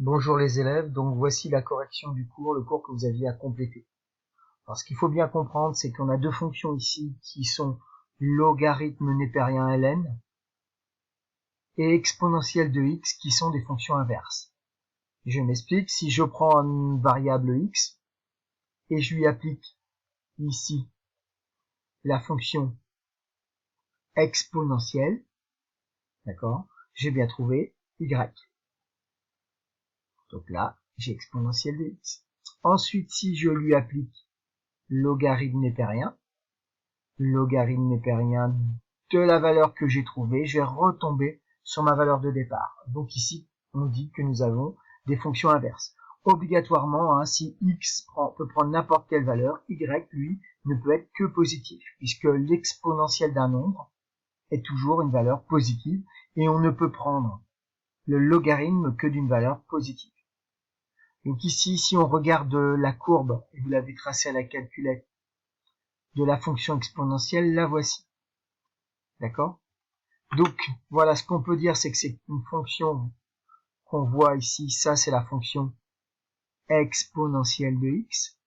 Bonjour les élèves, donc voici la correction du cours, le cours que vous aviez à compléter. Alors ce qu'il faut bien comprendre, c'est qu'on a deux fonctions ici qui sont logarithme népérien ln et exponentielle de x qui sont des fonctions inverses. Je m'explique, si je prends une variable x et je lui applique ici la fonction exponentielle, d'accord, j'ai bien trouvé y. Donc là, j'ai exponentielle de x. Ensuite, si je lui applique logarithme népérien de la valeur que j'ai trouvée, je vais retomber sur ma valeur de départ. Donc ici, on dit que nous avons des fonctions inverses. Obligatoirement, si x peut prendre n'importe quelle valeur, y, lui, ne peut être que positif, puisque l'exponentielle d'un nombre est toujours une valeur positive, et on ne peut prendre le logarithme que d'une valeur positive. Donc ici, si on regarde la courbe, et vous l'avez tracée à la calculette, de la fonction exponentielle, la voici. D'accord? Donc, voilà, ce qu'on peut dire, c'est que c'est une fonction qu'on voit ici. Ça, c'est la fonction exponentielle de x.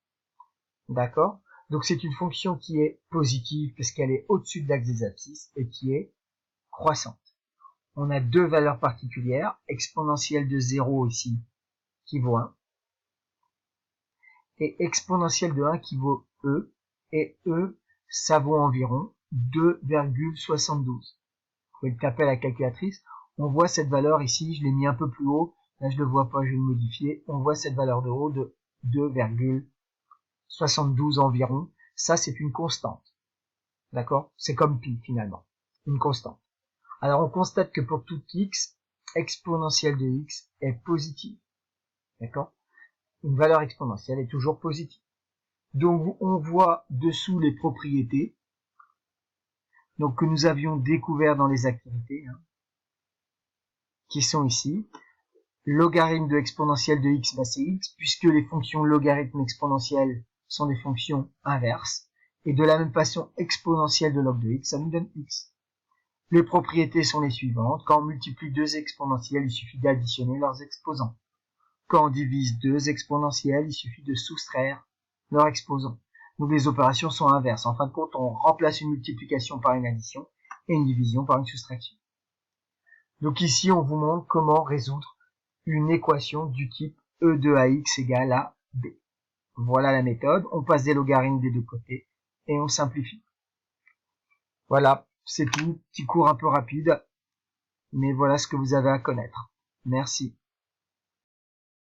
D'accord? Donc, c'est une fonction qui est positive parce qu'elle est au-dessus de l'axe des abscisses et qui est croissante. On a deux valeurs particulières. Exponentielle de 0 ici, qui vaut 1. Et exponentielle de 1 qui vaut e. Et e, ça vaut environ 2,72. Vous pouvez le taper à la calculatrice. On voit cette valeur ici, je l'ai mis un peu plus haut. Là, je ne le vois pas, je vais le modifier. On voit cette valeur de haut de 2,72 environ. Ça, c'est une constante. D'accord? C'est comme pi, finalement. Une constante. Alors, on constate que pour tout x, exponentielle de x est positive. D'accord? Une valeur exponentielle est toujours positive. Donc, on voit dessous les propriétés donc que nous avions découvert dans les activités, qui sont ici. Logarithme de exponentielle de x, c'est x, puisque les fonctions logarithme exponentielle sont des fonctions inverses. Et de la même façon, exponentielle de log de x, ça nous donne x. Les propriétés sont les suivantes. Quand on multiplie deux exponentielles, il suffit d'additionner leurs exposants. Quand on divise deux exponentielles, il suffit de soustraire leurs exposants. Donc les opérations sont inverses. En fin de compte, on remplace une multiplication par une addition et une division par une soustraction. Donc ici, on vous montre comment résoudre une équation du type E de AX égale à B. Voilà la méthode. On passe des logarithmes des deux côtés et on simplifie. Voilà, c'est tout. Petit cours un peu rapide, mais voilà ce que vous avez à connaître. Merci.